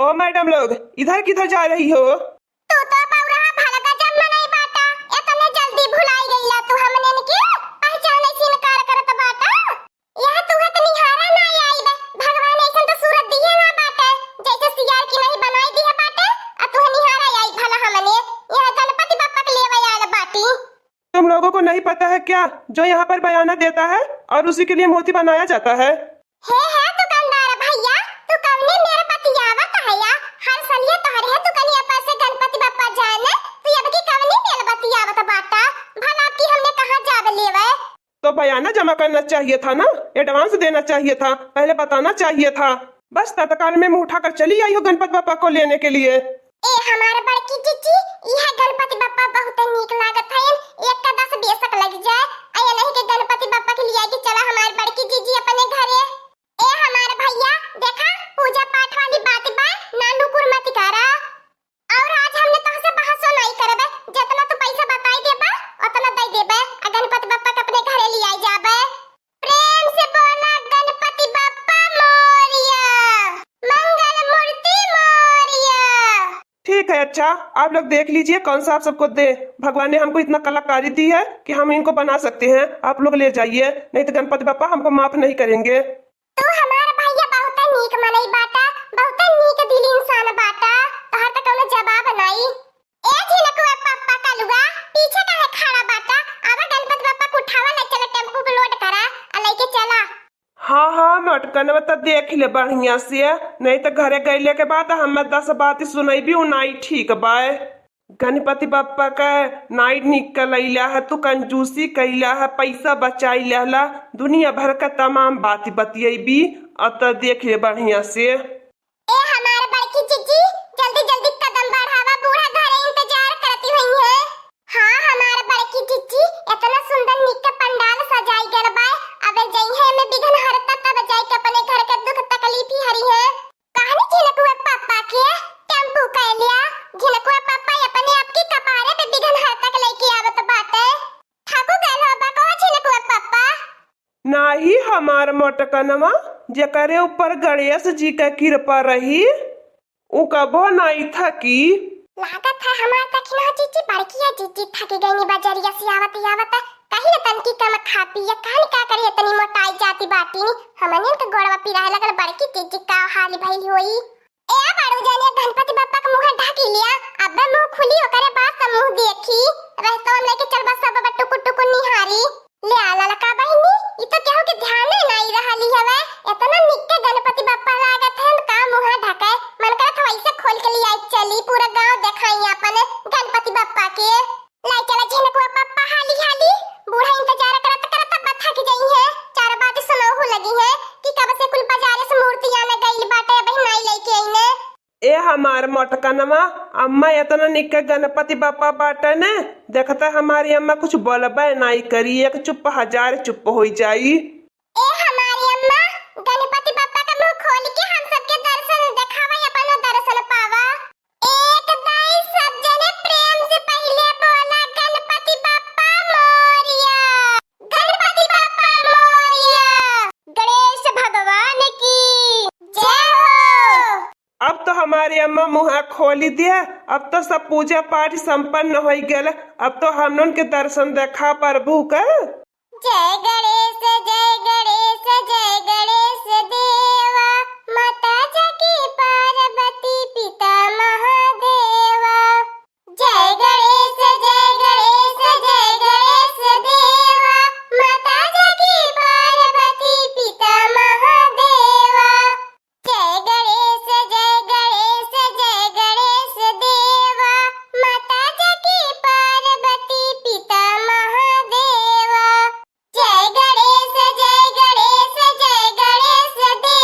ओ madam लोग, इधर किधर जा रही हो? तू तो बौरा भलका जब नहीं बाटा इतने जल्दी भुलाई गईला तू हमने ने के पहचाने से इनकार करत बाटा। यह तू है तो निहारा ना आई बे भगवान ऐसन तो सूरत दिए ना बाटे जैसे सियार की नहीं बनाई दी है बाटे आ तू निहारा आई भला हमने यह गणपति बप्पा के लेवे आयल बाटी। तुम लोगों को नहीं पता है क्या जो यहाँ पर बयाना देता है और उसी के लिए मूर्ति बनाया जाता है? हे दुकानदार भैया तू कवने मेरे पति आवत है या हर सलिए तोहरे है तू कलिया पर से गणपति बप्पा जाने तू अब की कवने मेरे पति आवत बाटा भला की हमने कहां जावे लेवे। तो बयाना जमा करना चाहिए था ना, एडवांस देना चाहिए था, पहले बताना चाहिए था। बस तत्काल में मुंह उठाकर चली आई हो गणपति बप्पा को लेने के लिए। ए हमारे बड़की जीजी यह गणपति बप्पा बहुत नीक लागत है एक का 10 बेशक लग जाए आया नहीं के गणपति बप्पा के लिए कि चला हमारे बड़की जीजी अपने घरे। ए हमारे भैया देखा पूजा पाठ वाली बात बा ना नुकुर मत करा और आज हमने तुमसे बहस नहीं करबे जितना तू पैसा बताई देबा उतना दे देबे आ गणपति बप्पा के अपने घरे ले आई जाबे। प्रेम से बोला गणपति बप्पा मोरिया मंगल मूर्ति मोरिया। ठीक है, अच्छा आप लोग देख लीजिए कौन सा आप सबको दे। भगवान ने हमको इतना कलाकारी दी है कि हम इनको बना सकते हैं, आप लोग ले जाइए, नहीं तो गणपति बप्पा हमको माफ नहीं करेंगे। तू हमारा भैया बहुत नीक मनई बाटा बहुत नीक दिल इंसान बाटा तोहर त कोनो जवाब नहीं। ए झिनकुआ पप्पा कलुआ पीछे काहे खड़ा बाटा आवा गणपति बप्पा को उठावा ले चला टेम्पो पे लोड करा आ लेके चला। हाँ हाँ मटकनवा तो देख ले बढ़िया से, नहीं तो घरे गईले के बाद हमें 10 बात सुनाई भी उनाई ठीक बाय। गणपति बप्पा का नाइट निकलैला है, तू कंजूसी कैला है, पैसा बचाई लेला, दुनिया भर का तमाम बात बतियेबी अब तो देख ले बढ़िया से। ए हमारे बड़की जीजी जल्दी जल्दी कदम बढ़ावा बूढ़ा घरे इंतजार करती हुई है। हाँ हमारे बड़की जीजी इतना सुंदर निक पंडाल सजाई गल बा अब जई है में बिघन हरता तब जाई के अपने घर के दुख तकलीफ ही हरी है। कहानी झिनकुआ पापा के टेम्पू कह लिया झिनकुआ पापा अपने आप की कपारे पे बिघन हरता के लेके आवत बाटे ठाकू गल होबा को झिनकुआ पापा। नाही हमार मटकनवा जेकरे ऊपर गणेश जी का कृपा रही उ कबो नहीं था की लागत है हमार तखना जीजी बड़किया जीजी थकी गई बजरिया से आवत कहीं न तन की कम खा पी या कान का करिए तनी मोटाई जाती बाटी हमने के गोड़वा पिराए लगल बड़की जीजी का हाल भइल होई। ए बाड़ू जाने गणपति बप्पा का मुंह ढाकी लिया अब मुंह खुली ओकरे बाद से मुंह देखी रहतो लेके चल बस सब टुकु टुकु निहारी ले आला लका बहिनी ई तो केहू के ध्यान नहीं रहली हवे इतना निक्के गणपति बप्पा लागत है का मुंह ढकाए मन करत वैसे खोल के लिए चली पूरा गांव दिखाई अपन गणपति बप्पा के लाई चला झिनकुआ पप्पा हाली हाली बूढ़ा इंतजार करत करत बथा की गई है चार बात सुनो हो लगी है कि कब से कुल बाजारे से मूर्तियां न गई बाटे अभी नहीं लेके आई ने। ए हमार मटकनवा अम्मा इतना निक गणपति बप्पा बाटे ने देखता हमारी अम्मा कुछ बोलबे नहीं करी, एक चुप हजार चुप हो जाई। ए हमारी अम्मा गणपति बप्पा का मुंह खोल के हम सबके दर्शन दिखावा अपनो दर्शन पावा। एक दाई सब जने प्रेम से पहले बोला गणपति बप्पा मोरिया गणपति बप्पा मोरिया गणेश भगवान की जय हो। अब तो हमारी अम्मा मुँह खोली दिया, अब तो सब पूजा पाठ संपन्न हो गया, अब तो हम के दर्शन देखा प्रभु का। जय गणेश जय गणेश देवा माता जगी पार्वती पिता महादेवा। जय गणेश देवा माता जगी पार्वती पिता महादेवा। जय गणेश देवा माता जगी पार्वती पिता महादेवा। जय गणेश देवा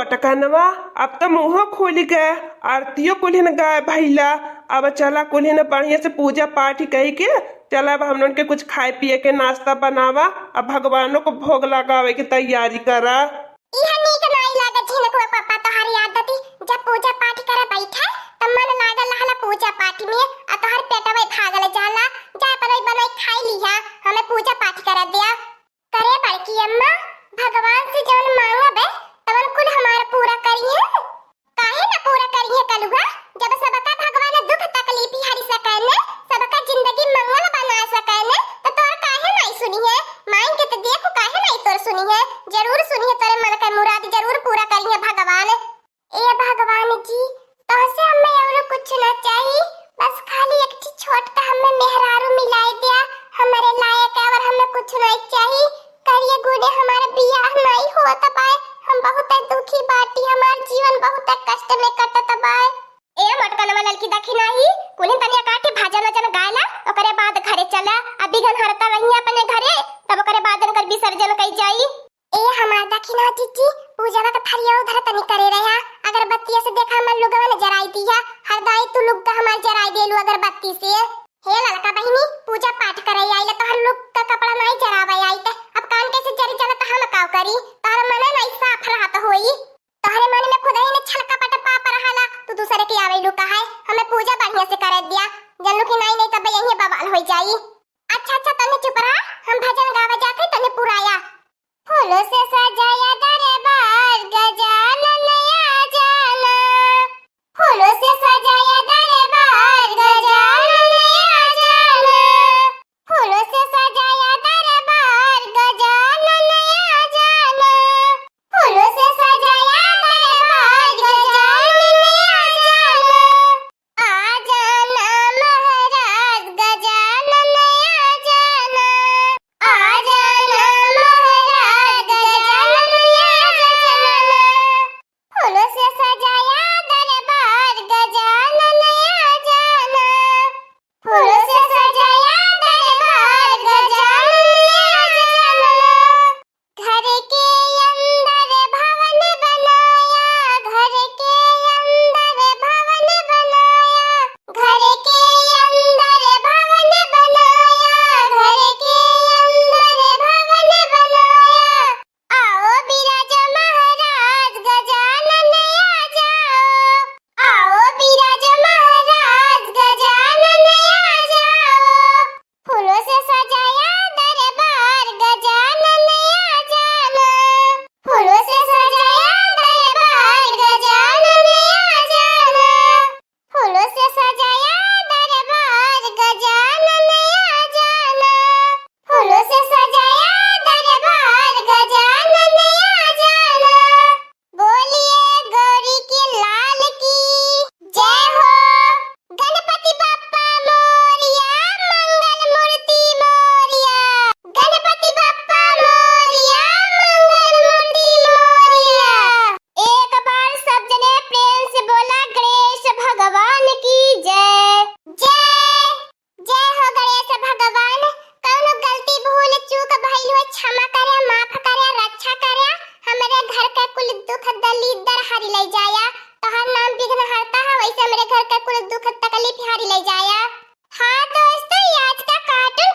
मोटकनवा अब तो मुँह खोल गए, आरतियों कुल्हिन गाय भैला। अब चला कुल्हिन बढ़िया से पूजा पाठ कही के चला अब हम लोग के कुछ खाए पिए के नाश्ता बनावा, अब भगवानों को भोग लगावे की तैयारी करा। इहा नीक नाई लागत झिनक वो पापा तोहारी आदती जब पूजा पाठ करे बैठा तब मन लागल रहला पूजा पाठ में आ तोहर पेटवा भागल जाला। जा बनई बनई खाई लिहा, हमें पूजा पाठ कर दिया करे बड़की अम्मा। भगवान से जवन मांगबे तवन कुल हमारा पूरा करिए। काहे ना पूरा करिए कलुआ, जब सबका भगवान दुख तकलीफ हरि सकने, सबका जिंदगी मंगल बना सकने, तो तोर काहे नहीं सुनी है? मांग के तो देखो काहे नहीं तोर सुनी है? जरूर सुनी है, तेरे मन का मुराद जरूर पूरा करिए भगवान। ए भगवान जी तोहसे हमें और कुछ ना चाहिए, बस खाली एक छोट का हमें मेहरारू मिलाई दिया हमारे लायक है, और हमें कुछ नहीं चाहिए। करिए गुने हमारा बियाह नहीं होता बाय, हम बहुत दुखी बाटी, हमार जीवन बहुत कष्ट में कटत बाय। ए मटकनवा लड़की देखी नहीं कुनी तनिया काटे भाजन वजन गायला, ओकरे बाद घरे चला। अभी गन हरता रही अपने घरे, तब ओकरे बाद कर विसर्जन कई जाई। ए हमार देखी ना जीजी पूजा का थरिया उधर तनी करे रहा, अगरबत्ती से देखा हमर लोगवा ने जराई दिया, हरदाई तू लोग का हमार जराई देलु अगरबत्ती से। हे लड़का बहिनी पूजा पाठ करे आइला तो हर लोग का कपड़ा नहीं जरावे आई त अब कान कैसे जरी चला तो हम काव करी? तार मन नहीं साफ रहत होई, तोहरे मन में खुद ही ने छलका पट पाप रहला, तू दूसरे के आवे लू कहा है हमें पूजा बढ़िया से करे दिया। जनलू की नहीं तब यही बवाल हो जाई। अच्छा तने चुप रहा, हम भजन गावे जाके तने पुराया। फूलों से सजाया दरबार गजानन आ जाना, फूलों से सजाया दरबार गजानन आ जाना, फूलों से सजाया दरबार गजानन आ जाना, फूलों से सजाया दरबार गजानन आ जाना, महाराज गजानन आ जाना, आ जाना महाराज गजानन आ जाना, फूलों से सजाया दरबार गजानन आ जाना, फूलों से सजाया दरबार गजानन आ जाना। घर के अंदर भवन बनाया, घर के अंदर भवन बनाया, घर के अंदर भवन बनाया, घर के अंदर भवन बनाया। आओ बिराज महाराज गजानन आ जाओ, आओ बिराज महाराज गजानन आ जाओ, फूलों से सजाया दरबार गजानन आ जाना, फूलों से सजाया दरबार गजानन आ जाना, फूलों से सजाया दरबार गजानन आ जाना, फूलों से सजाया दरबार गजानन आ जाना। बोलिए गौरी की लाल की जय हो, गणपति बप्पा मोरिया, मंगल मूर्ति मोरिया, गणपति बप्पा मोरिया, मंगल मूर्ति मोरिया। एक बार सब जने प्रेम से बोला गणेश भगवान की जय। जय जय हो गणेश भगवान। कौनो गलती भूल चूक भइल हो क्षमा करे, माफ करे, रक्षा करे, हमारे घर का कुल दुख दलिदर हरि ले जाया। तोहर नाम विघ्न हरता है, वैसे मेरे घर का कुल दुख तकलीफ हरि ले जाया। हाँ दोस्तों, आज का कार्टून